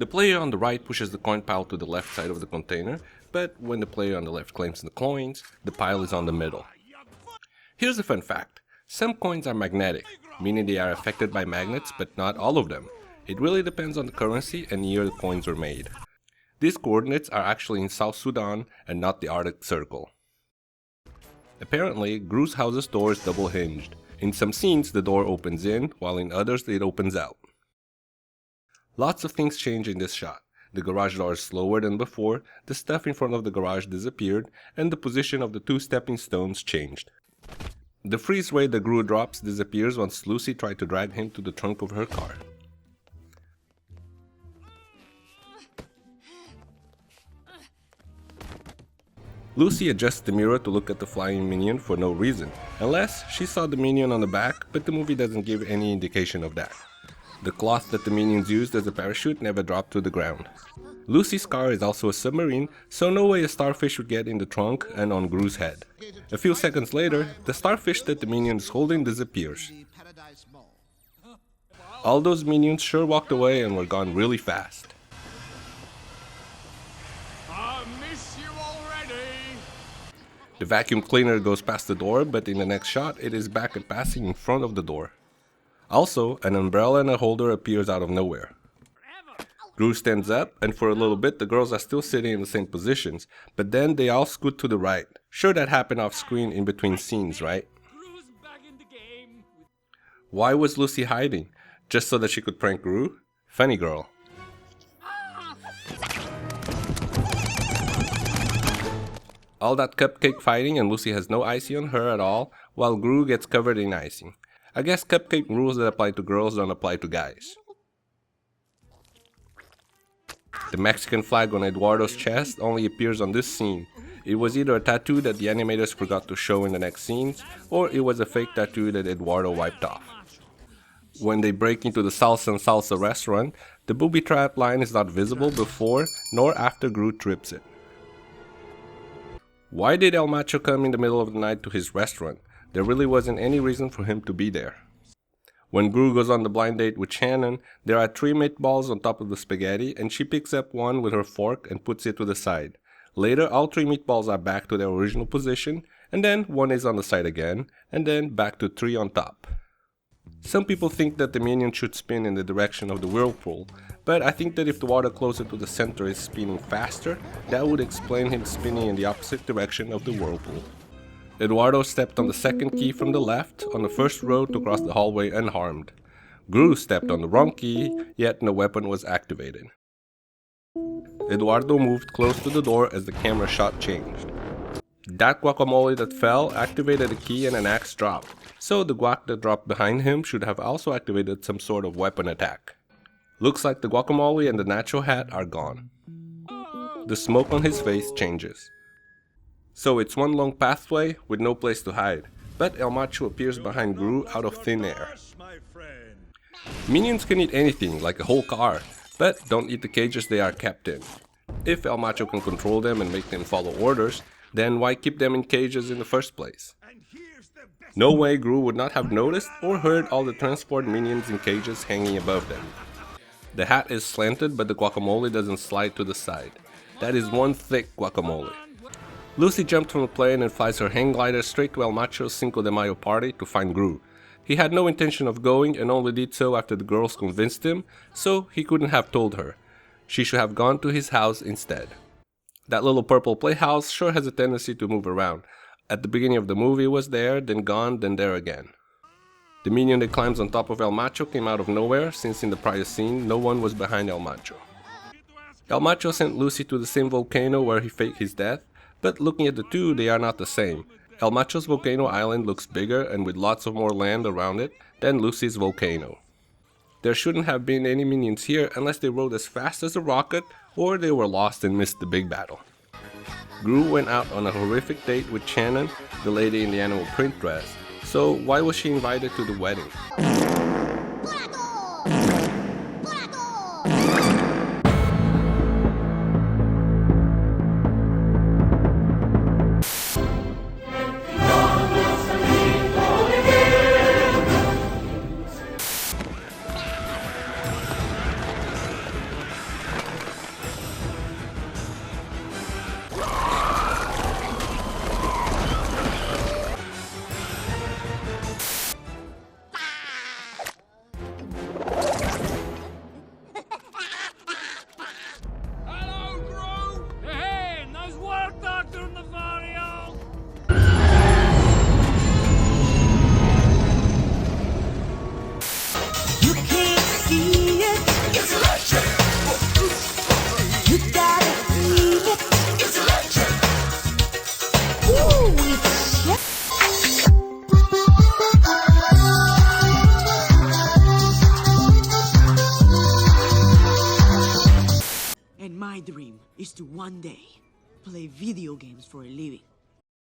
The player on the right pushes the coin pile to the left side of the container, but when the player on the left claims the coins, the pile is on the middle. Here's a fun fact. Some coins are magnetic, meaning they are affected by magnets, but not all of them. It really depends on the currency and year the coins were made. These coordinates are actually in South Sudan and not the Arctic Circle. Apparently, Gru's house's door is double hinged. In some scenes, the door opens in, while in others it opens out. Lots of things change in this shot. The garage door is slower than before, the stuff in front of the garage disappeared, and the position of the two stepping stones changed. The freeze ray the Gru drops disappears once Lucy tried to drag him to the trunk of her car. Lucy adjusts the mirror to look at the flying minion for no reason, unless she saw the minion on the back, but the movie doesn't give any indication of that. The cloth that the minions used as a parachute never dropped to the ground. Lucy's car is also a submarine, so no way a starfish would get in the trunk and on Gru's head. A few seconds later, the starfish that the minion is holding disappears. All those minions sure walked away and were gone really fast. I miss you already. The vacuum cleaner goes past the door, but in the next shot it is back and passing in front of the door. Also, an umbrella and a holder appears out of nowhere. Gru stands up, and for a little bit the girls are still sitting in the same positions, but then they all scoot to the right. Sure, that happened off screen in between scenes, right? Why was Lucy hiding? Just so that she could prank Gru? Funny girl. All that cupcake fighting and Lucy has no icing on her at all, while Gru gets covered in icing. I guess cupcake rules that apply to girls don't apply to guys. The Mexican flag on Eduardo's chest only appears on this scene. It was either a tattoo that the animators forgot to show in the next scenes, or it was a fake tattoo that Eduardo wiped off. When they break into the Salsa and Salsa restaurant, the booby trap line is not visible before nor after Gru trips it. Why did El Macho come in the middle of the night to his restaurant? There really wasn't any reason for him to be there. When Gru goes on the blind date with Shannon, there are 3 meatballs on top of the spaghetti and she picks up one with her fork and puts it to the side. Later, all 3 meatballs are back to their original position, and then one is on the side again, and then back to 3 on top. Some people think that the minion should spin in the direction of the whirlpool, but I think that if the water closer to the center is spinning faster, that would explain him spinning in the opposite direction of the whirlpool. Eduardo stepped on the second key from the left on the first row to cross the hallway unharmed. Gru stepped on the wrong key, yet no weapon was activated. Eduardo moved close to the door as the camera shot changed. That guacamole that fell activated a key and an axe dropped, so the guac that dropped behind him should have also activated some sort of weapon attack. Looks like the guacamole and the nacho hat are gone. The smoke on his face changes. So it's one long pathway with no place to hide, but El Macho appears behind Gru out of thin air. Minions can eat anything, like a whole car, but don't eat the cages they are kept in. If El Macho can control them and make them follow orders, then why keep them in cages in the first place? No way Gru would not have noticed or heard all the transport minions in cages hanging above them. The hat is slanted, but the guacamole doesn't slide to the side. That is one thick guacamole. Lucy jumped from the plane and flies her hang glider straight to El Macho's Cinco de Mayo party to find Gru. He had no intention of going and only did so after the girls convinced him, so he couldn't have told her. She should have gone to his house instead. That little purple playhouse sure has a tendency to move around. At the beginning of the movie it was there, then gone, then there again. The minion that climbs on top of El Macho came out of nowhere, since in the prior scene no one was behind El Macho. El Macho sent Lucy to the same volcano where he faked his death, but looking at the two, they are not the same. El Macho's volcano island looks bigger and with lots of more land around it than Lucy's volcano. There shouldn't have been any minions here unless they rode as fast as a rocket or they were lost and missed the big battle. Gru went out on a horrific date with Shannon, the lady in the animal print dress, so why was she invited to the wedding? to one day play video games for a living.